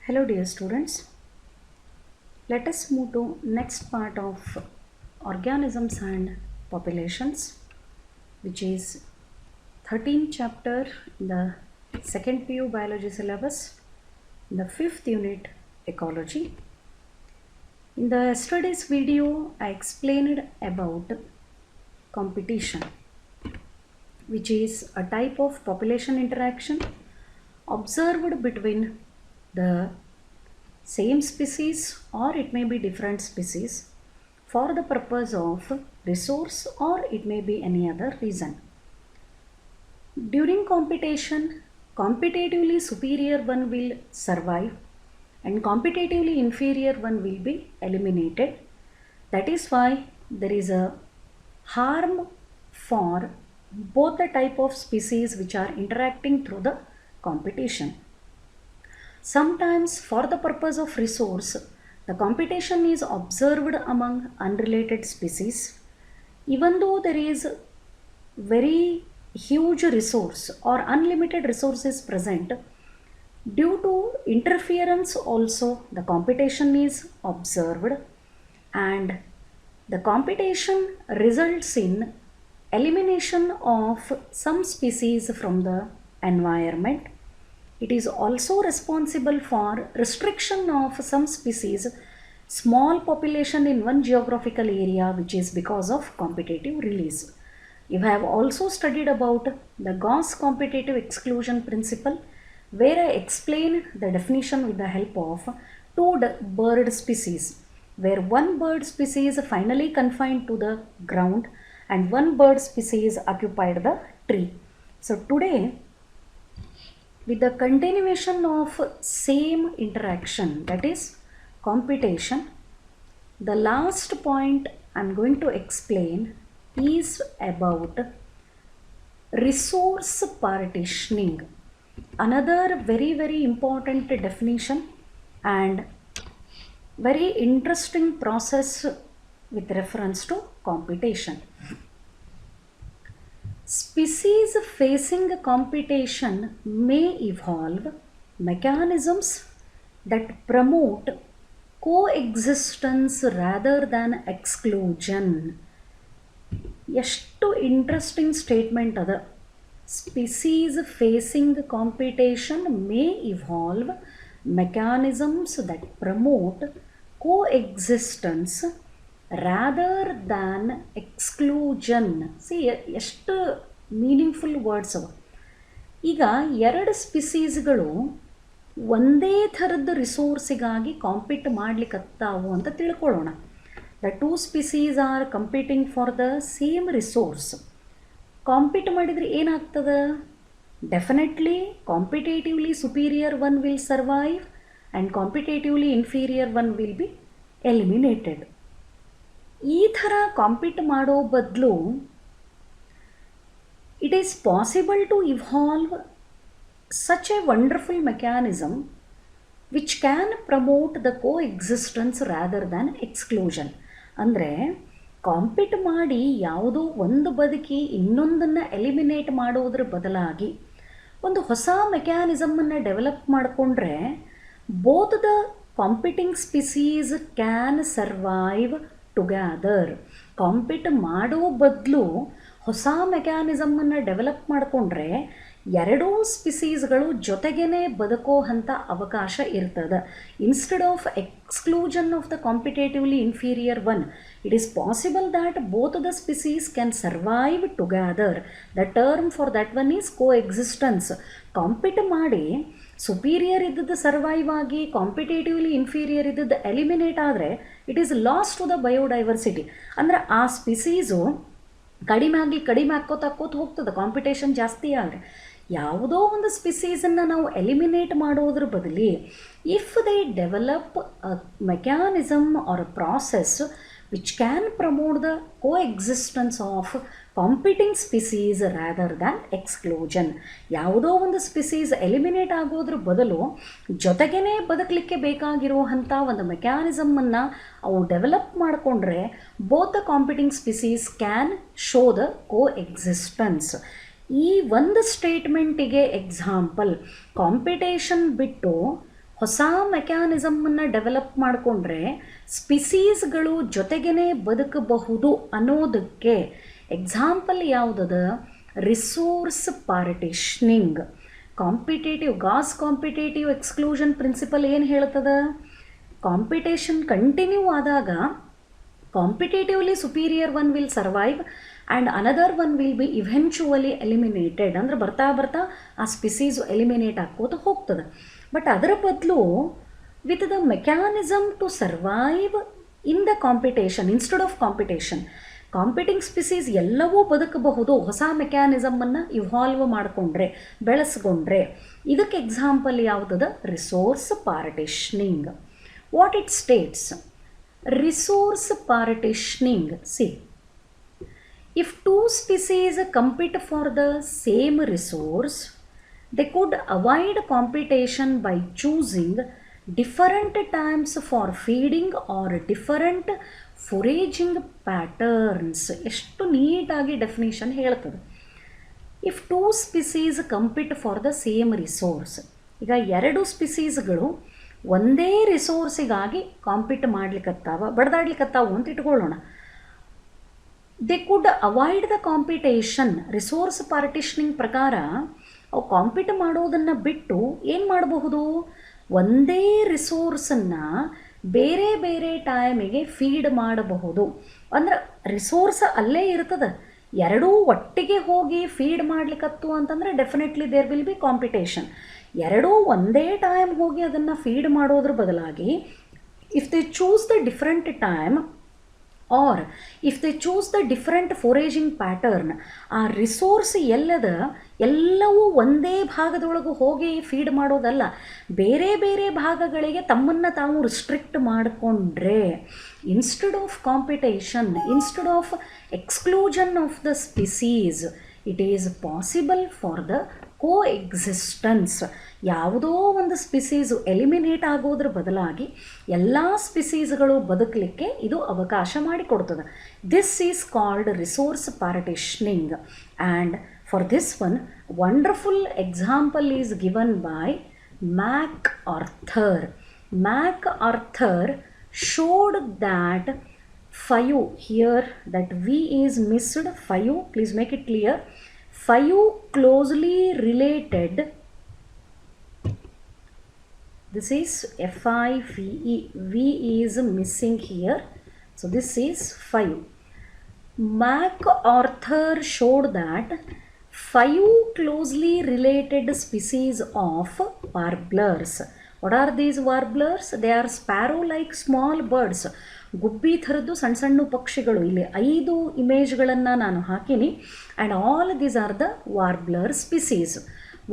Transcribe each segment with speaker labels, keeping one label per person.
Speaker 1: Hello dear students, let us move to next part of organisms and populations, which is 13th chapter in the second PU biology syllabus, in the 5th unit ecology. In the yesterday's video I explained about competition, which is a type of population interaction observed between the same species or it may be different species for the purpose of resource or it may be any other reason. During competition, competitively superior one will survive and competitively inferior one will be eliminated. That is why there is a harm for both the type of species which are interacting through the competition. Sometimes for the purpose of resource, the competition is observed among unrelated species. Even though there is very huge resource or unlimited resources present, due to interference also the competition is observed, and the competition results in elimination of some species from the environment. It is also responsible for restriction of some species, small population in one geographical area, which is because of competitive release. You have also studied about the Gauss competitive exclusion principle, where I explained the definition with the help of two bird species, where one bird species finally confined to the ground and one bird species occupied the tree. So today, with the continuation of same interaction, that is competition, the last point I am going to explain is about resource partitioning. Another very important definition and very interesting process with reference to competition. Species facing competition may evolve mechanisms that promote coexistence rather than exclusion. ಎಷ್ಟು interesting statement ಅದ. Species facing competition may evolve mechanisms that promote coexistence rather than exclusion. C ಎಷ್ಟು meaningful words ಅವ. ಈಗ ಎರಡು ಸ್ಪಿಸೀಸ್ಗಳು ಒಂದೇ ಥರದ ರಿಸೋರ್ಸಿಗಾಗಿ compete ಮಾಡ್ಲಿಕ್ಕತ್ತಾವು ಅಂತ ತಿಳ್ಕೊಳ್ಳೋಣ. The two species are competing for the same resource. Compete ಮಾಡಿದರೆ ಏನಾಗ್ತದೆ? Definitely competitively superior one will survive and competitively inferior one will be eliminated. ಈ ಥರ ಕಾಂಪೀಟ್ ಮಾಡೋ ಬದಲು it is possible to evolve such a wonderful mechanism which can promote the coexistence rather than exclusion. ಅಂದರೆ compete ಮಾಡಿ ಯಾವುದೋ ಒಂದು ಬದುಕಿ ಇನ್ನೊಂದನ್ನು ಎಲಿಮಿನೇಟ್ ಮಾಡೋದ್ರ ಬದಲಾಗಿ ಒಂದು ಹೊಸ ಮೆಕ್ಯಾನಿಸಮನ್ನು ಡೆವಲಪ್ ಮಾಡಿಕೊಂಡ್ರೆ both the competing species can survive together. Compete ಮಾಡೋ ಬದಲು ಹೊಸ ಮೆಕ್ಯಾನಿಸಮನ್ನು ಡೆವಲಪ್ ಮಾಡಿಕೊಂಡ್ರೆ ಎರಡೂ ಸ್ಪಿಸೀಸ್ಗಳು ಜೊತೆಗೇ ಬದುಕೋ ಅಂಥ ಅವಕಾಶ ಇರ್ತದೆ. Instead of exclusion of the competitively inferior one, it is possible that both the species can survive together. The term for that one is coexistence. Compete ಮಾಡಿ ಸುಪೀರಿಯರ್ ಇದ್ದದ್ದು ಸರ್ವೈವ್ ಆಗಿ ಕಾಂಪಿಟೇಟಿವ್ಲಿ ಇನ್ಫೀರಿಯರ್ ಇದ್ದದ್ದು eliminate ಆದರೆ it is loss to the biodiversity. ಅಂದರೆ ಆ ಸ್ಪಿಸೀಸು ಕಡಿಮೆ ಹಾಕ್ಕೋತ ಹೋಗ್ತದೆ competition ಜಾಸ್ತಿ ಆದರೆ. ಯಾವುದೋ ಒಂದು ಸ್ಪಿಸೀಸನ್ನು ನಾವು ಎಲಿಮಿನೇಟ್ ಮಾಡೋದ್ರ ಬದಲಿ if they develop a mechanism or a process which can promote the coexistence of competing species rather than exclusion. ಯಾವುದೋ ಒಂದು ಸ್ಪಿಸೀಸ್ ಎಲಿಮಿನೇಟ್ ಆಗೋದ್ರ ಬದಲು ಜೊತೆಗೇ ಬದುಕಲಿಕ್ಕೆ ಬೇಕಾಗಿರುವಂಥ ಒಂದು ಮೆಕ್ಯಾನಿಸಮನ್ನು ಅವು ಡೆವಲಪ್ ಮಾಡಿಕೊಂಡ್ರೆ both the competing species can show the coexistence. ಈ ಒಂದು ಸ್ಟೇಟ್ಮೆಂಟಿಗೆ ಎಕ್ಸಾಂಪಲ್ ಕಾಂಪಿಟೇಷನ್ ಬಿಟ್ಟು ಹೊಸ ಮೆಕ್ಯಾನಿಸಮನ್ನು ಡೆವಲಪ್ ಮಾಡಿಕೊಂಡ್ರೆ ಸ್ಪಿಸೀಸ್ಗಳು ಜೊತೆಗೇ ಬದುಕಬಹುದು ಅನ್ನೋದಕ್ಕೆ ಎಕ್ಸಾಂಪಲ್ ಯಾವುದದ? Resource partitioning. Gause competitive exclusion principle ಏನು ಹೇಳ್ತದ? ಕಾಂಪಿಟೇಷನ್ ಕಂಟಿನ್ಯೂ ಆದಾಗ competitively superior one will survive and another one will be eventually eliminated. ಅಂದರೆ ಬರ್ತಾ ಬರ್ತಾ ಆ ಸ್ಪಿಸೀಸು ಎಲಿಮಿನೇಟ್ ಆಗ್ಕೋತ ಹೋಗ್ತದೆ. ಬಟ್ ಅದರ ಬದಲು with the mechanism to survive in the competition instead of competition, competing species ಎಲ್ಲವೂ ಬದುಕಬಹುದು ಹೊಸ ಮೆಕ್ಯಾನಿಸಮನ್ನು ಇವಾಲ್ವ್ ಮಾಡಿಕೊಂಡ್ರೆ, ಬೆಳೆಸ್ಕೊಂಡ್ರೆ. ಇದಕ್ಕೆ ಎಕ್ಸಾಂಪಲ್ ಯಾವುದದ? Resource partitioning. What it states? Resource partitioning. See, if two species compete for the same resource, they could avoid competition by choosing different times for feeding or different foraging patterns. ಎಷ್ಟು ನೀಟಾಗಿ definition ಹೇಳ್ತದೆ. If two species compete for the same resource, ಈಗ ಎರಡು ಸ್ಪಿಸೀಸ್ಗಳು ಒಂದೇ ರಿಸೋರ್ಸಿಗಾಗಿ compete ಬಡ್ದಾಡ್ಲಿಕ್ಕತ್ತಾವು ಅಂತ ಇಟ್ಕೊಳ್ಳೋಣ. They could avoid the competition. Resource partitioning ಪ್ರಕಾರ ಅವು ಕಾಂಪೀಟ್ ಮಾಡೋದನ್ನು ಬಿಟ್ಟು ಏನು ಮಾಡಬಹುದು? ಒಂದೇ ರಿಸೋರ್ಸನ್ನು ಬೇರೆ ಬೇರೆ ಟೈಮಿಗೆ ಫೀಡ್ ಮಾಡಬಹುದು. ಅಂದ್ರೆ ರಿಸೋರ್ಸ್ ಅಲ್ಲೇ ಇರ್ತದೆ, ಎರಡೂ ಒಟ್ಟಿಗೆ ಹೋಗಿ ಫೀಡ್ ಮಾಡ್ಲಿಕ್ಕತ್ತು ಅಂತಂದರೆ definitely there will be competition. ಎರಡೂ ಒಂದೇ ಟೈಮ್ ಹೋಗಿ ಅದನ್ನು ಫೀಡ್ ಮಾಡೋದ್ರ ಬದಲಾಗಿ if they choose the different time or if they choose the different foraging pattern, ಆ ರಿಸೋರ್ಸ್ ಎಲ್ಲವೂ ಒಂದೇ ಭಾಗದೊಳಗೆ ಹೋಗಿ ಫೀಡ್ ಮಾಡೋದಲ್ಲ, ಬೇರೆ ಬೇರೆ ಭಾಗಗಳಿಗೆ ತಮ್ಮನ್ನು ತಾವು ರಿಸ್ಟ್ರಿಕ್ಟ್ ಮಾಡಿಕೊಂಡ್ರೆ, instead of competition, instead of exclusion of the species, it is possible for the coexistence. ಯಾವುದೋ ಒಂದು ಸ್ಪಿಸೀಸು ಎಲಿಮಿನೇಟ್ ಆಗೋದ್ರ ಬದಲಾಗಿ ಎಲ್ಲ ಸ್ಪಿಸೀಸ್ಗಳು ಬದುಕಲಿಕ್ಕೆ ಇದು ಅವಕಾಶ ಮಾಡಿಕೊಡ್ತದೆ. This is called resource partitioning. And for this one wonderful example is given by MacArthur. MacArthur showed that 5, here that V is missed, 5, please make it clear, 5 closely related, this is FIVE, V is missing here, so this is 5. MacArthur showed that 5 closely related species of warblers. What are these warblers? They are sparrow-like small birds. ಗುಬ್ಬಿ ಥರದ್ದು ಸಣ್ಣ ಸಣ್ಣ ಪಕ್ಷಿಗಳು. ಇಲ್ಲಿ 5 ಇಮೇಜ್ಗಳನ್ನು ನಾನು ಹಾಕಿನಿ. And all these are the warbler species.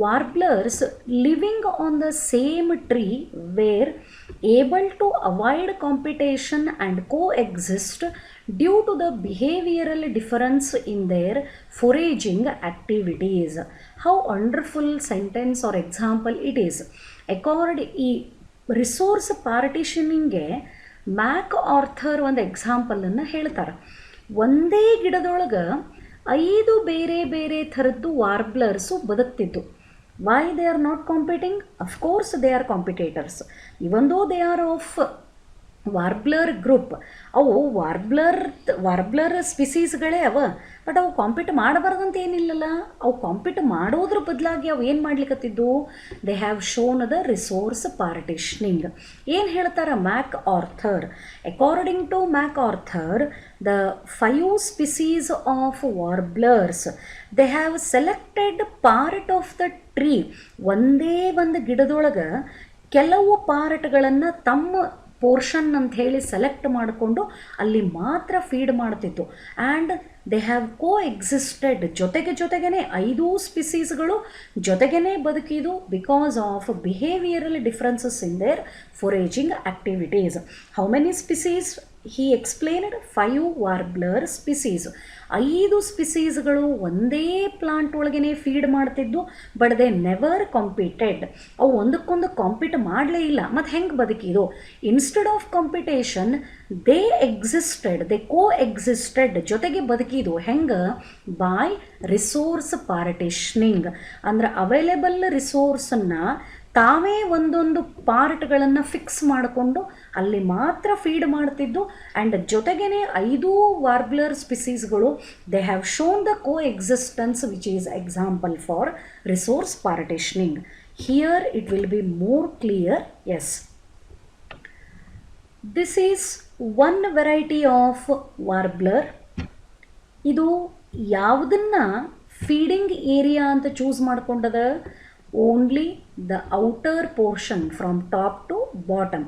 Speaker 1: Warblers living on the same tree were able to avoid competition and coexist due to the behavioral difference in their foraging activities. How wonderful sentence or example it is. ಈ resource ಪಾರ್ಟಿಷನಿಂಗ್ಗೆ MacArthur ಒಂದು ಎಕ್ಸಾಂಪಲನ್ನು ಹೇಳ್ತಾರೆ. ಒಂದೇ ಗಿಡದೊಳಗೆ 5 ಬೇರೆ ಬೇರೆ ಥರದ್ದು ವಾರ್ಬ್ಲರ್ಸು ಬದುಕ್ತಿದ್ದು. Why they are not competing? Of course they are competitors. Even though they are of warbler group, ಅವು warbler ಸ್ಪಿಸೀಸ್ಗಳೇ ಅವ. But ಅವು ಕಾಂಪೀಟ್ ಮಾಡಬಾರ್ದಂತ ಏನಿಲ್ಲಲ್ಲ, ಅವು ಕಾಂಪೀಟ್ ಮಾಡೋದ್ರ ಬದಲಾಗಿ ಅವು ಏನು ಮಾಡ್ಲಿಕ್ಕತ್ತಿದ್ದು? They have shown the resource partitioning. ಏನು ಹೇಳ್ತಾರೆ MacArthur? According to MacArthur, the 5 species of warblers, they have selected part of the tree. ಒಂದೇ ಒಂದು ಗಿಡದೊಳಗೆ ಕೆಲವು ಪಾರ್ಟ್ಗಳನ್ನು ತಮ್ಮ ಪೋರ್ಷನ್ ಅಂತ ಹೇಳಿ ಸೆಲೆಕ್ಟ್ ಮಾಡಿಕೊಂಡು ಅಲ್ಲಿ ಮಾತ್ರ ಫೀಡ್ ಮಾಡ್ತಿತ್ತು. And they have coexisted, ಜೊತೆಗೇ 5 ಸ್ಪಿಸೀಸ್ಗಳು ಜೊತೆಗೇ ಬದುಕಿದು because of behavioural differences in their foraging activities. How many species? he explained 5 warbler species. 5 ಸ್ಪಿಸೀಸ್ಗಳು ಒಂದೇ ಪ್ಲಾಂಟ್ ಒಳಗೇ ಫೀಡ್ ಮಾಡ್ತಿದ್ದು. But they never competed. ಅವು ಒಂದಕ್ಕೊಂದು ಕಾಂಪೀಟ್ ಮಾಡಲೇ ಇಲ್ಲ. ಮತ್ತು ಹೆಂಗೆ ಬದುಕಿದು? Instead of competition they existed, they coexisted, ಜೊತೆಗೆ ಬದುಕಿದು. ಹೆಂಗೆ? By resource partitioning. ಅಂದ್ರೆ ಅವೈಲೇಬಲ್ ರಿಸೋರ್ಸನ್ನು ತಾವೇ ಒಂದೊಂದು ಪಾರ್ಟ್ಗಳನ್ನು ಫಿಕ್ಸ್ ಮಾಡಿಕೊಂಡು ಅಲ್ಲಿ ಮಾತ್ರ ಫೀಡ್ ಮಾಡ್ತಿದ್ದು. ಆ್ಯಂಡ್ ಜೊತೆಗೇ 5 ವಾರ್ಬ್ಲರ್ ಸ್ಪಿಸೀಸ್ಗಳು they have shown the coexistence which is example for resource partitioning. Here it will be more clear. Yes, this is one variety of warbler. ಇದು ಯಾವುದನ್ನು ಫೀಡಿಂಗ್ ಏರಿಯಾ ಅಂತ choose ಮಾಡ್ಕೊಂಡದ? Only the outer portion from top to bottom.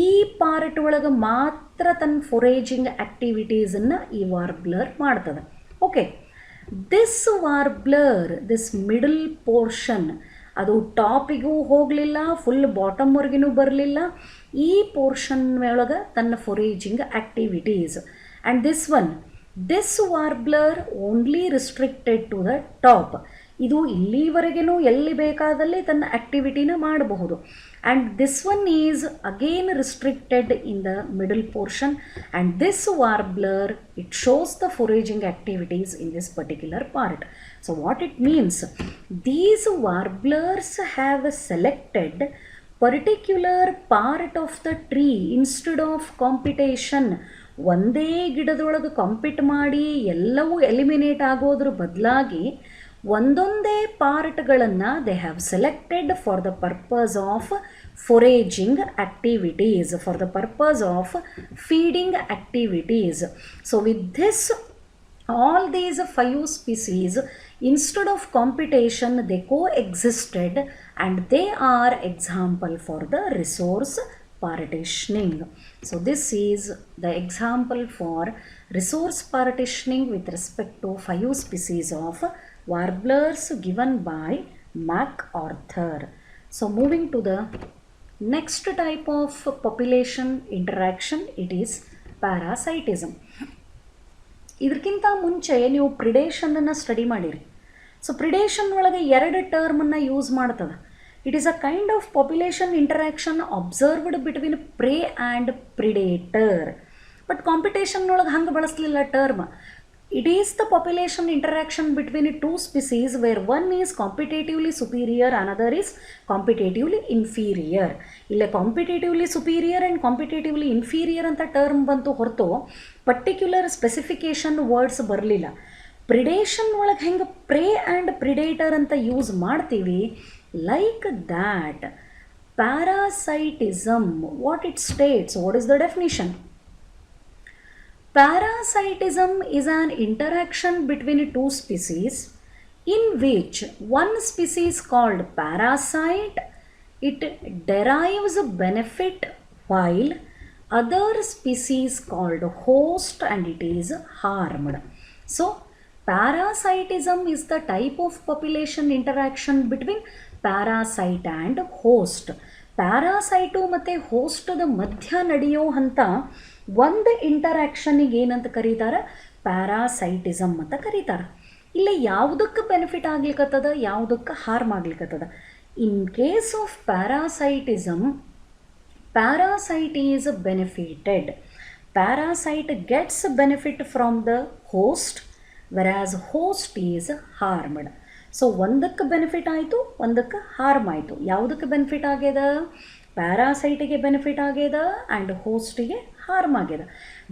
Speaker 1: ಈ part ಒಳಗೆ ಮಾತ್ರ ತನ್ನ foraging ಆ್ಯಕ್ಟಿವಿಟೀಸನ್ನು ಈ ವಾರ್ಬ್ಲರ್ ಮಾಡ್ತದೆ. Okay, this warbler, this middle portion, ಅದು ಟಾಪಿಗೂ ಹೋಗಲಿಲ್ಲ, ಫುಲ್ ಬಾಟಮ್ವರೆಗೂ ಬರಲಿಲ್ಲ. ಈ ಪೋರ್ಷನ್ ಒಳಗೆ ತನ್ನ foraging activities. And this warbler only restricted to the top. ಇದು ಇಲ್ಲಿವರೆಗೂ ಎಲ್ಲಿ ಬೇಕಾದಲ್ಲಿ ತನ್ನ ಆ್ಯಕ್ಟಿವಿಟಿನ ಮಾಡಬಹುದು. And this one is again restricted in the middle portion. And this warbler it shows the foraging activities in this particular part. So what it means, these warblers have selected particular part of the tree instead of competition. ಒಂದೇ ಗಿಡದೊಳಗೆ compete ಮಾಡಿ ಎಲ್ಲವೂ eliminate ಆಗೋದ್ರ ಬದಲಾಗಿ ಒಂದೊಂದೇ ಪಾರ್ಟ್ಗಳನ್ನು they have selected for the purpose of foraging activities, for the purpose of feeding activities. So with this all these 5 species, instead of competition, they coexisted and they are example for the resource partitioning. So this is the example for resource partitioning with respect to 5 species of warblers given by MacArthur. So moving to the next type of population interaction, it is parasitism. ಇದಕ್ಕಿಂತ ಮುಂಚೆ ನೀವು ಪ್ರಿಡೇಷನನ್ನು study ಮಾಡಿರಿ. So predation ಒಳಗೆ 2 ಟರ್ಮನ್ನು use ಮಾಡ್ತದೆ. It is a kind of population interaction observed between prey and predator. But competition ಒಳಗೆ ಹಂಗೆ ಬಳಸಲಿಲ್ಲ term. It is the population interaction between 2 species where one is competitively superior, another is competitively inferior. ಇಲ್ಲೇ competitively superior and competitively inferior ಅಂತ term ಬಂತು ಹೊರತು particular specification words ಬರಲಿಲ್ಲ. Predation ಒಳಗೆ ಹೆಂಗೆ ಪ್ರೇ ಆ್ಯಂಡ್ ಪ್ರಿಡೇಟರ್ ಅಂತ ಯೂಸ್ ಮಾಡ್ತೀವಿ, like that parasitism, what it States, what is the definition? Parasitism is an interaction between 2 species in which one species called parasite, it derives benefit while other species called host and it is harmed. So parasitism is the type of population interaction between parasite and host. ಪ್ಯಾರಾಸೈಟು ಮತ್ತು ಹೋಸ್ಟದ ಮಧ್ಯ ನಡೆಯೋ ಅಂತ ಒಂದು ಇಂಟರಾಕ್ಷನಿಗೆ ಏನಂತ ಕರೀತಾರೆ? Parasitism ಅಂತ ಕರೀತಾರೆ. ಇಲ್ಲಿ ಯಾವುದಕ್ಕೆ ಬೆನಿಫಿಟ್ ಆಗ್ಲಿಕ್ಕತ್ತದ, ಯಾವುದಕ್ಕೆ ಹಾರ್ಮ್ ಆಗ್ಲಿಕ್ಕತ್ತದ? In case of parasitism, parasite is benefited. Parasite gets benefit from the host, versus host is harmed. So ಒಂದಕ್ಕೆ ಬೆನಿಫಿಟ್ ಆಯಿತು, ಒಂದಕ್ಕೆ ಹಾರ್ಮ್ ಆಯಿತು. ಯಾವುದಕ್ಕೆ ಬೆನಿಫಿಟ್ ಆಗ್ಯದ? ಪ್ಯಾರಾಸೈಟಿಗೆ ಬೆನಿಫಿಟ್ ಆಗ್ಯದ ಆ್ಯಂಡ್ ಹೋಸ್ಟಿಗೆ ಹಾರ್ಮ್ ಆಗ್ಯದ.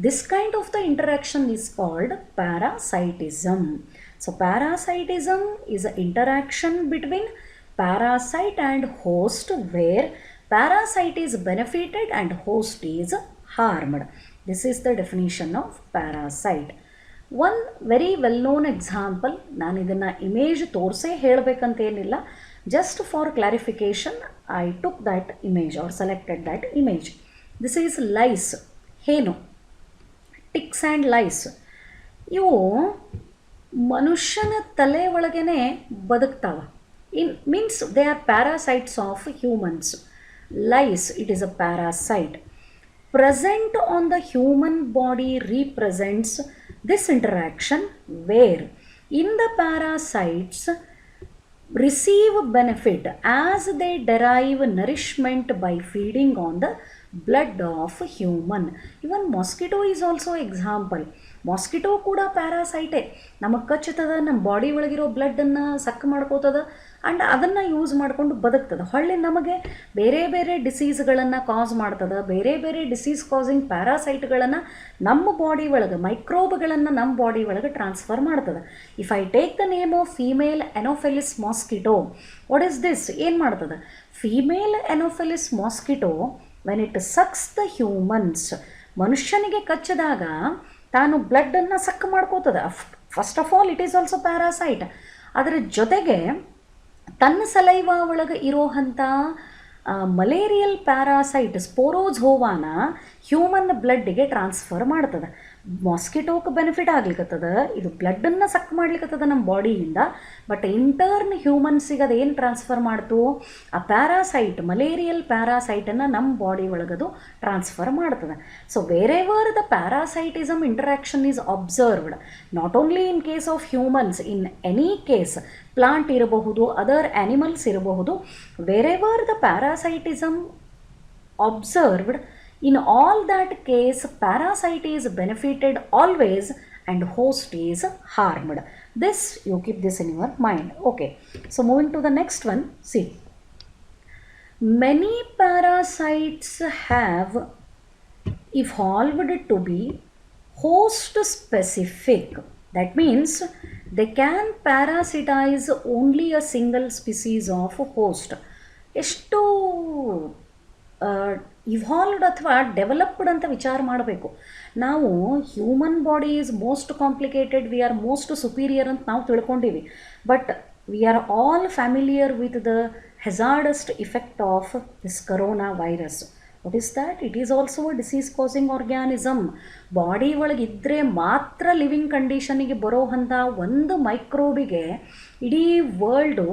Speaker 1: This kind of the interaction is called parasitism. So parasitism is a interaction between parasite and host where parasite is benefited and host is harmed. This is the definition of parasite. One very well known example, ನಾನು ಇದನ್ನು image ತೋರಿಸೇ ಹೇಳಬೇಕಂತೇನಿಲ್ಲ, just for clarification I took that image or selected that image. This is lice, ಹೇನು, ticks and lice. ಇವು ಮನುಷ್ಯನ ತಲೆ ಒಳಗೇ ಬದುಕ್ತಾವ. Means they are parasites of humans. Lice, it is a parasite. Present on the human body represents this interaction where in the parasites receive benefit as they derive nourishment by feeding on the blood of human. Even mosquito is also example. Mosquito ಕೂಡ ಪ್ಯಾರಾಸೈಟೇ. ನಮಗೆ ಕಚ್ಚುತ್ತದೆ, ನಮ್ಮ body ಒಳಗಿರೋ ಬ್ಲಡ್ಡನ್ನು ಸಕ್ ಮಾಡ್ಕೋತದ, and ಅದನ್ನು use ಮಾಡಿಕೊಂಡು ಬದುಕ್ತದೆ. ಹೊಳ್ಳಿ ನಮಗೆ ಬೇರೆ ಬೇರೆ ಡಿಸೀಸ್ಗಳನ್ನು ಕಾಸ್ ಮಾಡ್ತದೆ, ಬೇರೆ ಬೇರೆ ಡಿಸೀಸ್ ಕಾಸಿಂಗ್ ಪ್ಯಾರಾಸೈಟ್ಗಳನ್ನು ನಮ್ಮ ಬಾಡಿ ಒಳಗೆ, ಮೈಕ್ರೋಬ್ಗಳನ್ನು ನಮ್ಮ ಬಾಡಿ ಒಳಗೆ ಟ್ರಾನ್ಸ್ಫರ್ ಮಾಡ್ತದೆ. If I take the name of female Anopheles mosquito, what is this? ಏನು ಮಾಡ್ತದೆ? Female Anopheles mosquito when it sucks the humans, ಮನುಷ್ಯನಿಗೆ ಕಚ್ಚಿದಾಗ ತಾನು ಬ್ಲಡ್ಡನ್ನು ಸಕ್ ಮಾಡ್ಕೋತದೆ. First of all it is also parasite. ಅದರ ಜೊತೆಗೆ ತನ್ನ ಸಲೈವಾ ಒಳಗೆ ಇರೋವಂಥ ಮಲೇರಿಯಲ್ ಪ್ಯಾರಾಸೈಟ್ ಸ್ಪೋರೋಝೋವಾನ ಹ್ಯೂಮನ್ ಬ್ಲಡ್ಡಿಗೆ ಟ್ರಾನ್ಸ್ಫರ್ ಮಾಡ್ತದೆ. ಮಾಸ್ಕಿಟೋಕ್ಕೆ ಬೆನಿಫಿಟ್ ಆಗ್ಲಿಕ್ಕತ್ತದ, ಇದು ಬ್ಲಡ್ಡನ್ನು ಸಕ್ ಮಾಡ್ಲಿಕ್ಕತ್ತದ ನಮ್ಮ ಬಾಡಿಯಿಂದ. ಬಟ್ ಇಂಟರ್ನ್ ಹ್ಯೂಮನ್ಸಿಗೆ ಅದು ಏನು ಟ್ರಾನ್ಸ್ಫರ್ ಮಾಡ್ತು? ಆ ಪ್ಯಾರಾಸೈಟ್, ಮಲೇರಿಯಲ್ ಪ್ಯಾರಾಸೈಟನ್ನು ನಮ್ಮ ಬಾಡಿ ಒಳಗದು ಟ್ರಾನ್ಸ್ಫರ್ ಮಾಡ್ತದೆ. So wherever the parasitism interaction is observed, not only in case of humans, in any case, plant ಇರಬಹುದು, ಅದರ್ ಆ್ಯನಿಮಲ್ಸ್ ಇರಬಹುದು, wherever the parasitism observed, in all that case parasite is benefited always and host is harmed. This, you keep this in your mind. Okay, so moving to the next one. See, many parasites have evolved to be host specific. That means they can parasitize only a single species of host. ಎಷ್ಟು evolved ಅಥವಾ developed ಅಂತ ವಿಚಾರ ಮಾಡಬೇಕು ನಾವು. Human body is most complicated, we are most superior ಅಂತ ನಾವು ತಿಳ್ಕೊಂಡಿವಿ. But we are all familiar with the hazardous effect of this corona virus. What is that? It is also a disease causing organism. Body ಒಳಗಿದ್ದರೆ ಮಾತ್ರ living ಕಂಡೀಷನಿಗೆ ಬರೋ ಅಂಥ ಒಂದು ಮೈಕ್ರೋಬಿಗೆ ಇಡೀ world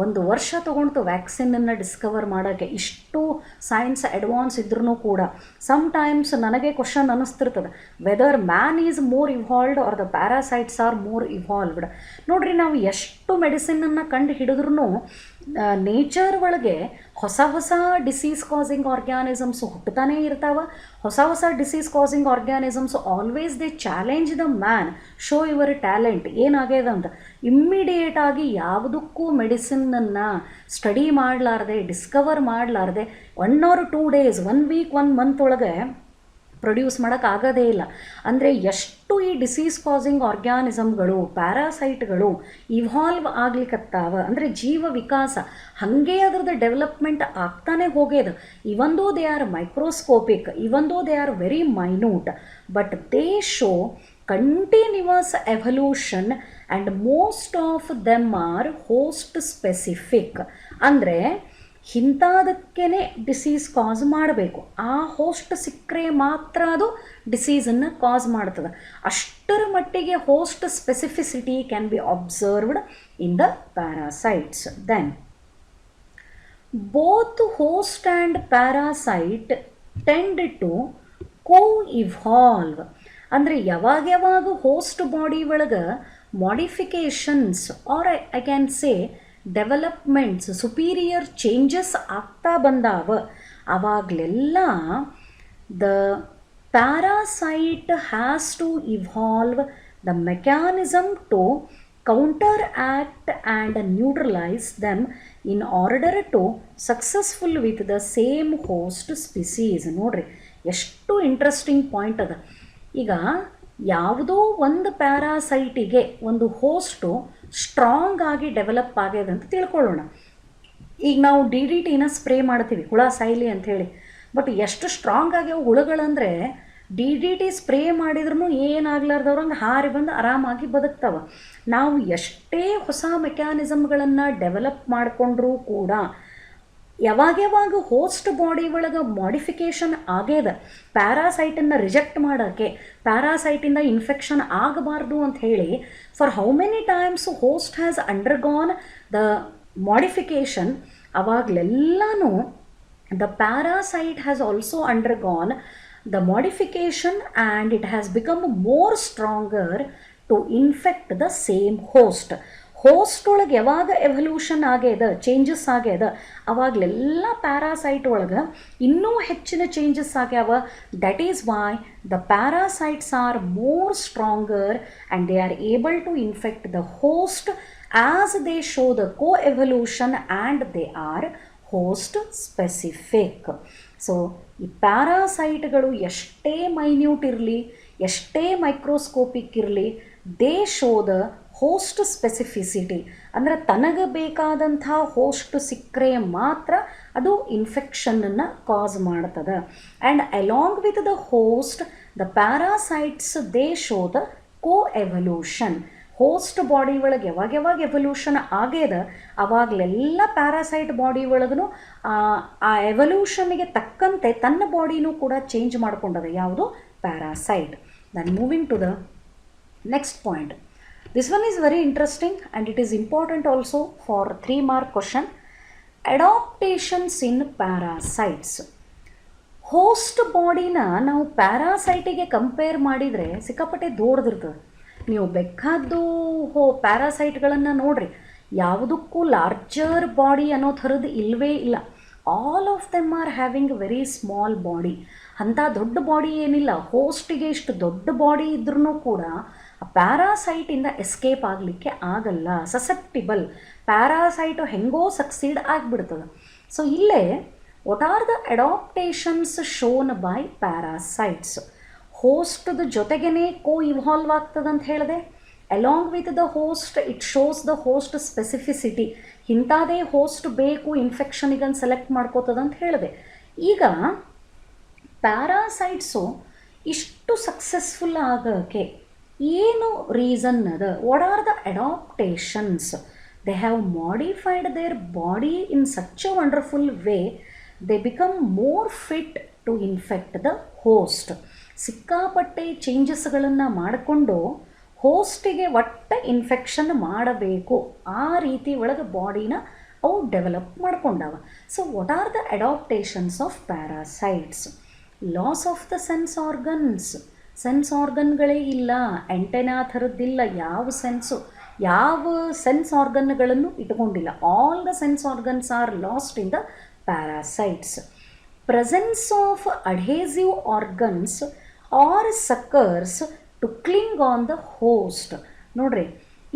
Speaker 1: 1 ವರ್ಷ ತೊಗೊಳ್ತು ವ್ಯಾಕ್ಸಿನನ್ನು ಡಿಸ್ಕವರ್ ಮಾಡೋಕ್ಕೆ. ಇಷ್ಟು ಸೈನ್ಸ್ ಅಡ್ವಾನ್ಸ್ ಇದ್ರೂ ಕೂಡ ಸಮ್ಟೈಮ್ಸ್ ನನಗೆ ಕ್ವಶನ್ ಅನ್ನಿಸ್ತಿರ್ತದೆ, whether man is more evolved or the parasites are more evolved. ನೋಡಿರಿ, ನಾವು ಎಷ್ಟು ಮೆಡಿಸಿನನ್ನು ಕಂಡು ಹಿಡಿದ್ರೂ ನೇಚರ್ ಒಳಗೆ ಹೊಸ ಹೊಸ ಡಿಸೀಸ್ ಕಾಸಿಂಗ್ ಆರ್ಗ್ಯಾನಿಸಮ್ಸ್ ಹುಟ್ಟುತ್ತಾನೇ ಇರ್ತಾವೆ. ಹೊಸ ಹೊಸ disease causing organisms always they challenge the man, show your talent. ಏನಾಗ್ಯದ ಅಂತ ಇಮ್ಮಿಡಿಯೇಟಾಗಿ ಯಾವುದಕ್ಕೂ ಮೆಡಿಸಿನನ್ನು ಸ್ಟಡಿ ಮಾಡಲಾರ್ದೆ, ಡಿಸ್ಕವರ್ ಮಾಡಲಾರ್ದೆ 1 or 2 days, 1 week, 1 month ಒಳಗೆ ಪ್ರೊಡ್ಯೂಸ್ ಮಾಡೋಕ್ಕಾಗೋದೇ ಇಲ್ಲ. ಅಂದರೆ ಎಷ್ಟು ಈ ಡಿಸೀಸ್ ಕಾಸಿಂಗ್ ಆರ್ಗ್ಯಾನಿಸಮ್ಗಳು, ಪ್ಯಾರಾಸೈಟ್ಗಳು ಇವಾಲ್ವ್ ಆಗ್ಲಿಕ್ಕತ್ತಾವ, ಅಂದರೆ ಜೀವ ವಿಕಾಸ ಹಾಗೆ ಅದರದ್ದು ಡೆವಲಪ್ಮೆಂಟ್ ಆಗ್ತಾನೆ ಹೋಗ್ಯದ. ಇವನ್ though they R microscopic, even though they are very minute, but they show continuous evolution and most of them are host specific. ಅಂದರೆ ಇಂಥದಕ್ಕೇ ಡಿಸೀಸ್ ಕಾಸ್ ಮಾಡಬೇಕು, ಆ ಹೋಸ್ಟ್ ಸಿಕ್ಕರೆ ಮಾತ್ರ ಅದು ಡಿಸೀಸನ್ನು ಕಾಸ್ ಮಾಡ್ತದೆ. ಅಷ್ಟರ ಮಟ್ಟಿಗೆ host specificity can be observed in the parasites. Then both host and parasite tend to coevolve. ಅಂದರೆ ಯಾವಾಗ ಹೋಸ್ಟ್ ಬಾಡಿ ಒಳಗೆ modifications or I can say developments, superior changes ಆಗ್ತಾ ಬಂದಾವ, ಆವಾಗಲೆಲ್ಲ the parasite has to evolve the mechanism to counteract and neutralize them in order to successful with the same host species. ನೋಡ್ರಿ ಎಷ್ಟು interesting point ಅದ. ಈಗ ಯಾವುದೋ ಒಂದು ಪ್ಯಾರಾಸೈಟಿಗೆ ಒಂದು ಹೋಸ್ಟು ಸ್ಟ್ರಾಂಗ್ ಆಗಿ ಡೆವಲಪ್ ಆಗ್ಯದ ಅಂತ ತಿಳ್ಕೊಳ್ಳೋಣ. ಈಗ ನಾವು DDTನ ಸ್ಪ್ರೇ ಮಾಡ್ತೀವಿ ಹುಳ ಸಾಯ್ಲಿ ಅಂಥೇಳಿ, ಬಟ್ ಎಷ್ಟು ಸ್ಟ್ರಾಂಗ್ ಆಗ್ಯಾವ ಹುಳುಗಳಂದರೆ DDT ಸ್ಪ್ರೇ ಮಾಡಿದ್ರೂ ಏನಾಗ್ಲಾರ್ದವ್ರಂಗೆ ಹಾರಿ ಬಂದು ಆರಾಮಾಗಿ ಬದುಕ್ತಾವ. ನಾವು ಎಷ್ಟೇ ಹೊಸ ಮೆಕ್ಯಾನಿಸಮ್ಗಳನ್ನು ಡೆವಲಪ್ ಮಾಡಿಕೊಂಡ್ರೂ ಕೂಡ ಯಾವಾಗ ಹೋಸ್ಟ್ ಬಾಡಿ ಒಳಗೆ ಮಾಡಿಫಿಕೇಷನ್ ಆಗ್ಯದ, ಪ್ಯಾರಾಸೈಟನ್ನು ರಿಜೆಕ್ಟ್ ಮಾಡೋಕ್ಕೆ, ಪ್ಯಾರಾಸೈಟಿಂದ ಇನ್ಫೆಕ್ಷನ್ ಆಗಬಾರ್ದು ಅಂತ ಹೇಳಿ, for how many times host has undergone the modification, ಅವಾಗಲೆಲ್ಲನೂ the parasite has also undergone the modification and it has become more stronger to infect the same host. Host ಒಳಗೆ ಯಾವಾಗ evolution ಆಗ್ಯದ, changes ಆಗ್ಯದ, ಅವಾಗಲೆಲ್ಲ parasite ಒಳಗೆ ಇನ್ನೂ ಹೆಚ್ಚಿನ changes ಆಗ್ಯಾವ. That is why the parasites are more stronger and they are able to infect the host as they show the co-evolution and they are host specific. So ಈ ಪ್ಯಾರಾಸೈಟ್ಗಳು ಎಷ್ಟೇ minute ಇರಲಿ, ಎಷ್ಟೇ microscopic ಇರಲಿ, they show the host specificity. ಅಂದರೆ ತನಗೆ ಬೇಕಾದಂಥ host ಸಿಕ್ಕರೆ ಮಾತ್ರ ಅದು ಇನ್ಫೆಕ್ಷನನ್ನು ಕಾಸ್ ಮಾಡ್ತದೆ. And along with the host the parasites they show the coevolution. Host body ಒಳಗೆ ಯಾವಾಗ ಎವಲ್ಯೂಷನ್ ಆಗ್ಯದ ಅವಾಗಲೆಲ್ಲ ಪ್ಯಾರಾಸೈಟ್ ಬಾಡಿ ಒಳಗೂ ಆ ಎವಲ್ಯೂಷನ್ಗೆ ತಕ್ಕಂತೆ ತನ್ನ ಬಾಡಿನೂ ಕೂಡ ಚೇಂಜ್ ಮಾಡ್ಕೊಂಡದ. ಯಾವುದು? Parasite. Then moving to the next point. This one is very interesting and it is important also for 3 mark question. Adaptations in parasites. Host ಬಾಡಿನ ನಾವು ಪ್ಯಾರಾಸೈಟಿಗೆ ಕಂಪೇರ್ ಮಾಡಿದರೆ ಸಿಕ್ಕಾಪಟ್ಟೆ ದೊಡ್ಡದಿರ್ತದೆ. ನೀವು ಬೇಕಾದ್ದು ಪ್ಯಾರಾಸೈಟ್ಗಳನ್ನು ನೋಡ್ರಿ, ಯಾವುದಕ್ಕೂ ಲಾರ್ಜರ್ ಬಾಡಿ ಅನ್ನೋ ಥರದ್ದು ಇಲ್ಲವೇ ಇಲ್ಲ. All of them are having very small body. ಅಂಥ ದೊಡ್ಡ ಬಾಡಿ ಏನಿಲ್ಲ. ಹೋಸ್ಟಿಗೆ ಇಷ್ಟು ದೊಡ್ಡ ಬಾಡಿ ಇದ್ರೂ ಕೂಡ ಆ ಪ್ಯಾರಾಸೈಟಿಂದ ಎಸ್ಕೇಪ್ ಆಗಲಿಕ್ಕೆ ಆಗಲ್ಲ. ಸಸೆಪ್ಟಿಬಲ್. ಪ್ಯಾರಾಸೈಟು ಹೆಂಗೋ ಸಕ್ಸೀಡ್ ಆಗಿಬಿಡ್ತದೆ. ಸೊ ಇಲ್ಲೇ what are the adaptations shown by parasites? ಹೋಸ್ಟ್ದ ಜೊತೆಗೇ ಕೋ-ಇವಾಲ್ವ್ ಆಗ್ತದೆ ಅಂತ ಹೇಳಿದೆ. Along with the host it shows the host specificity. ಇಂಥದೇ ಹೋಸ್ಟ್ ಬೇಕು ಇನ್ಫೆಕ್ಷನಿಗಂತ ಸೆಲೆಕ್ಟ್ ಮಾಡ್ಕೋತದ ಅಂತ ಹೇಳಿದೆ. ಈಗ ಪ್ಯಾರಾಸೈಟ್ಸು ಇಷ್ಟು ಸಕ್ಸಸ್ಫುಲ್ ಆಗೋಕ್ಕೆ ಏನು ರೀಸನ್ ಅದ? What are the adaptations? They have modified their body in such a wonderful way they become more fit to infect the host. ಸಿಕ್ಕಾಪಟ್ಟೆ ಚೇಂಜಸ್ಗಳನ್ನು ಮಾಡಿಕೊಂಡು ಹೋಸ್ಟಿಗೆ ಒಟ್ಟ ಇನ್ಫೆಕ್ಷನ್ ಮಾಡಬೇಕು ಆ ರೀತಿ ಒಳಗೆ ಬಾಡಿನ ಅವು ಡೆವಲಪ್ ಮಾಡ್ಕೊಂಡವ. So what are the adaptations of parasites? Loss of the sense organs. Sense ಆರ್ಗನ್ಗಳೇ ಇಲ್ಲ, ಎಂಟೆನಾ ಥರದ್ದಿಲ್ಲ, ಯಾವ ಸೆನ್ಸ್ ಆರ್ಗನ್ಗಳನ್ನು ಇಟ್ಕೊಂಡಿಲ್ಲ. All the sense organs are lost in the parasites. Presence of adhesive organs or suckers to cling on the host. ನೋಡ್ರಿ,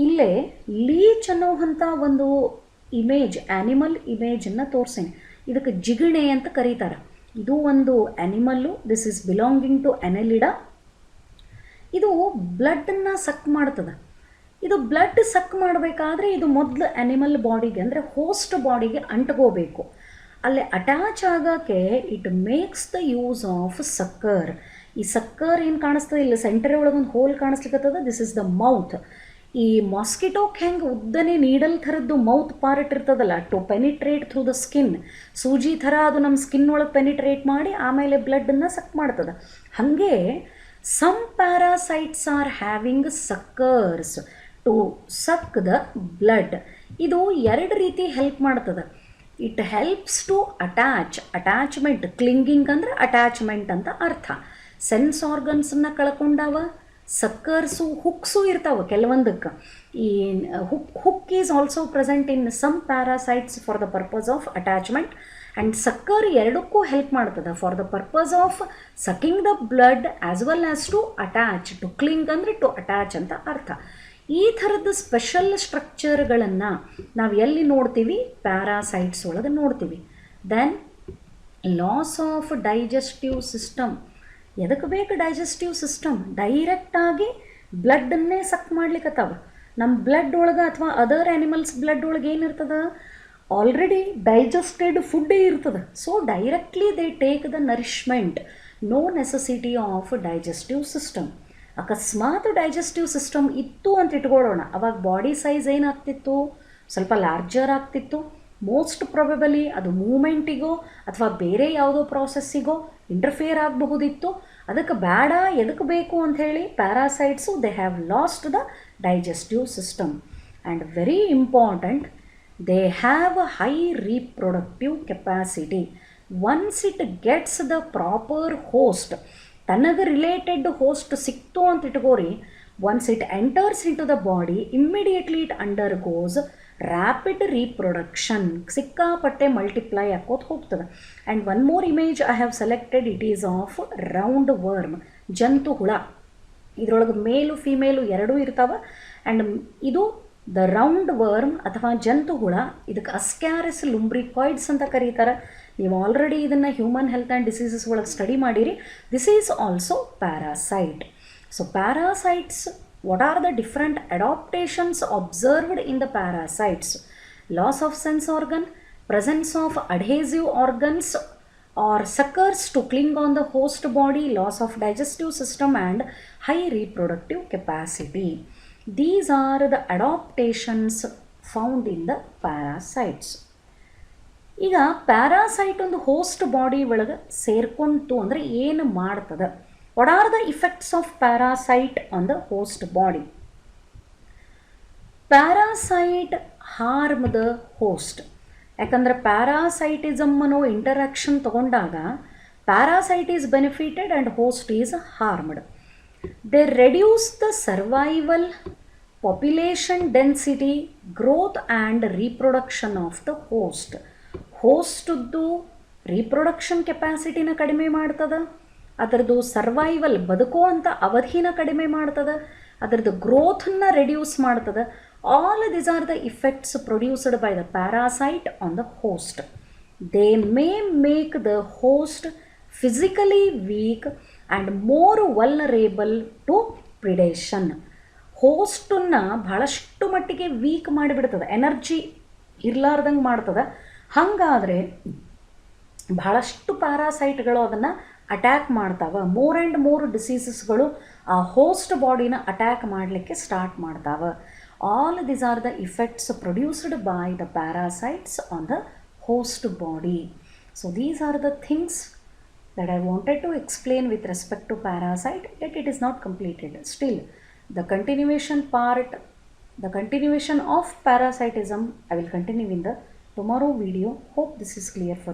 Speaker 1: ಇಲ್ಲೇ leach ಅನ್ನೋವಂಥ ಒಂದು image, animal ಇಮೇಜನ್ನು ತೋರಿಸೀನಿ. ಇದಕ್ಕೆ ಜಿಗಣೆ ಅಂತ ಕರೀತಾರೆ. ಇದು ಒಂದು animal. This is belonging to annelida. ಇದು ಬ್ಲಡ್ಡನ್ನು ಸಕ್ ಮಾಡ್ತದೆ. ಇದು ಬ್ಲಡ್ ಸಕ್ ಮಾಡಬೇಕಾದ್ರೆ ಇದು ಮೊದಲು ಆ್ಯನಿಮಲ್ ಬಾಡಿಗೆ ಅಂದರೆ ಹೋಸ್ಟ್ ಬಾಡಿಗೆ ಅಂಟ್ಕೋಬೇಕು. ಅಲ್ಲೇ ಅಟ್ಯಾಚ್ ಆಗೋಕ್ಕೆ it makes the use of sucker. ಈ ಸಕ್ಕರ್ ಏನು ಕಾಣಿಸ್ತದೆ ಇಲ್ಲ ಸೆಂಟರ್ ಒಳಗೊಂದು ಹೋಲ್ ಕಾಣಿಸ್ಲಿಕ್ಕತ್ತದ. This is the mouth. ಈ ಮಾಸ್ಕಿಟೋಕ್ಕೆ ಹೆಂಗೆ ಉದ್ದನೇ ನೀಡಲ್ ಥರದ್ದು ಮೌತ್ ಪಾರ್ಟ್ ಇರ್ತದಲ್ಲ to penetrate through the skin. ಸೂಜಿ ಥರ ಅದು ನಮ್ಮ ಸ್ಕಿನ್ ಒಳಗೆ ಪೆನಿಟ್ರೇಟ್ ಮಾಡಿ ಆಮೇಲೆ ಬ್ಲಡ್ಡನ್ನು ಸಕ್ ಮಾಡ್ತದೆ. ಹಾಗೆ some parasites are having suckers to suck the blood. ಇದು ಎರಡು ರೀತಿ ಹೆಲ್ಪ್ ಮಾಡ್ತದೆ. It helps to attachment. Clinging ಅಂದರೆ ಅಟ್ಯಾಚ್ಮೆಂಟ್ ಅಂತ ಅರ್ಥ. ಸೆನ್ಸ್ ಆರ್ಗನ್ಸನ್ನು ಕಳ್ಕೊಂಡಾವ. ಸಕ್ಕರ್ಸು, ಹುಕ್ಸು ಇರ್ತಾವೆ ಕೆಲವೊಂದಕ್ಕೆ. ಈ hook is also present in some parasites for the purpose of attachment. And sucker ಎರಡಕ್ಕೂ ಹೆಲ್ಪ್ ಮಾಡ್ತದೆ for the purpose of sucking the blood as well as to attach. To cling ಅಂದರೆ to attach ಅಂತ ಅರ್ಥ. ಈ ಥರದ special ಸ್ಟ್ರಕ್ಚರ್ಗಳನ್ನು ನಾವು ಎಲ್ಲಿ ನೋಡ್ತೀವಿ? ಪ್ಯಾರಾಸೈಟ್ಸ್ ಒಳಗೆ ನೋಡ್ತೀವಿ. Then loss of digestive system. ಎದಕ್ಕೆ ಬೇಕು ಡೈಜೆಸ್ಟಿವ್ ಸಿಸ್ಟಮ್? ಡೈರೆಕ್ಟಾಗಿ ಬ್ಲಡ್ಡನ್ನೇ ಸಕ್ ಮಾಡ್ಲಿಕ್ಕತ್ತಾವ. ನಮ್ಮ ಬ್ಲಡ್ ಒಳಗೆ ಅಥವಾ ಅದರ್ ಆ್ಯನಿಮಲ್ಸ್ ಬ್ಲಡ್ ಒಳಗೆ ಏನಿರ್ತದೆ? ಆಲ್ರೆಡಿ ಡೈಜೆಸ್ಟೆಡ್ ಫುಡ್ಡೇ ಇರ್ತದೆ. So directly they take the nourishment. No necessity of digestive system. ಅಕಸ್ಮಾತ್ ಡೈಜೆಸ್ಟಿವ್ ಸಿಸ್ಟಮ್ ಇತ್ತು ಅಂತ ಇಟ್ಕೊಳ್ಳೋಣ, ಅವಾಗ ಬಾಡಿ ಸೈಜ್ ಏನಾಗ್ತಿತ್ತು? ಸ್ವಲ್ಪ ಲಾರ್ಜರ್ ಆಗ್ತಿತ್ತು. ಮೋಸ್ಟ್ ಪ್ರೊಬೆಬಲಿ ಅದು ಮೂಮೆಂಟಿಗೋ ಅಥವಾ ಬೇರೆ ಯಾವುದೋ ಪ್ರಾಸೆಸ್ಸಿಗೋ ಇಂಟರ್ಫಿಯರ್ ಆಗಬಹುದಿತ್ತು. ಅದಕ್ಕೆ ಬೇಡ, ಎದಕ್ಕೆ ಬೇಕು ಅಂಥೇಳಿ parasites they have lost the digestive system. And very important, they have a high reproductive capacity. Once it gets the proper host, ತನಗೆ ರಿಲೇಟೆಡ್ ಹೋಸ್ಟ್ ಸಿಕ್ತು ಅಂತ ಇಟ್ಕೋರಿ, once it enters into the body immediately it undergoes rapid reproduction. ಸಿಕ್ಕಾಪಟ್ಟೆ multiply ಆಕೋತ ಹೋಗ್ತದೆ. And one more image I have selected. It is of roundworm, ಜಂತು ಹುಳ. ಇದರೊಳಗೆ ಮೇಲು ಫೀಮೇಲು ಎರಡೂ ಇರ್ತಾವೆ. ಆ್ಯಂಡ್ ಇದು ದ ರೌಂಡ್ ವರ್ಮ್ ಅಥವಾ ಜಂತುಹುಳ, ಇದಕ್ಕೆ ಅಸ್ಕ್ಯಾರಿಸ್ ಲುಂಬ್ರಿಕಾಯ್ಡ್ಸ್ ಅಂತ ಕರೀತಾರೆ. ನೀವು ಆಲ್ರೆಡಿ ಇದನ್ನು ಹ್ಯೂಮನ್ ಹೆಲ್ತ್ ಆ್ಯಂಡ್ ಡಿಸೀಸಸ್ ಒಳಗೆ ಸ್ಟಡಿ ಮಾಡಿರಿ. This is also parasite. So parasites, what are the different adaptations observed in the parasites? Loss of sense organ, presence of adhesive organs or suckers to cling on the host body, loss of digestive system and high reproductive capacity. These are the adaptations found in the parasites. ಈಗ parasite ಒಂದು host body ಒಳಗೆ ಸೇರ್ಕೊಂತು ಅಂದರೆ ಏನು ಮಾಡ್ತದೆ? What are the effects of parasite on the host body? Parasite harm the host. ಯಾಕಂದರೆ parasitism ಅನ್ನೋ interaction ತಗೊಂಡಾಗ parasite is benefited and host is harmed. They reduce the survival, population density, growth and reproduction of the host. ಹೋಸ್ಟದ್ದು reproduction ಕೆಪಾಸಿಟಿನ ಕಡಿಮೆ ಮಾಡ್ತದೆ, ಅದರದ್ದು survival ಬದುಕುವಂಥ ಅವಧಿನ ಕಡಿಮೆ ಮಾಡ್ತದೆ, ಅದರದ್ದು ಗ್ರೋಥನ್ನು ರೆಡ್ಯೂಸ್ ಮಾಡ್ತದೆ. All these are the effects produced by the parasite on the host. They may make the host physically weak and more vulnerable to predation. ಹೋಸ್ಟನ್ನು ಬಹಳಷ್ಟು ಮಟ್ಟಿಗೆ ವೀಕ್ ಮಾಡಿಬಿಡ್ತದೆ, ಎನರ್ಜಿ ಇರಲಾರ್ದಂಗೆ ಮಾಡ್ತದೆ. ಹಾಗಾದರೆ ಬಹಳಷ್ಟು ಪ್ಯಾರಾಸೈಟ್ಗಳು ಅದನ್ನು ಅಟ್ಯಾಕ್ ಮಾಡ್ತಾವೆ. ಮೋರ್ ಆ್ಯಂಡ್ ಮೋರ್ ಡಿಸೀಸಸ್ಗಳು ಆ ಹೋಸ್ಟ್ ಬಾಡಿನ ಅಟ್ಯಾಕ್ ಮಾಡಲಿಕ್ಕೆ ಸ್ಟಾರ್ಟ್ ಮಾಡ್ತಾವೆ. All these are the effects produced by the parasites on the host body. So these are the things that I wanted to explain with respect to parasite, yet it is not completed. Still, the continuation of parasitism I will continue in the tomorrow video. Hope this is clear for you.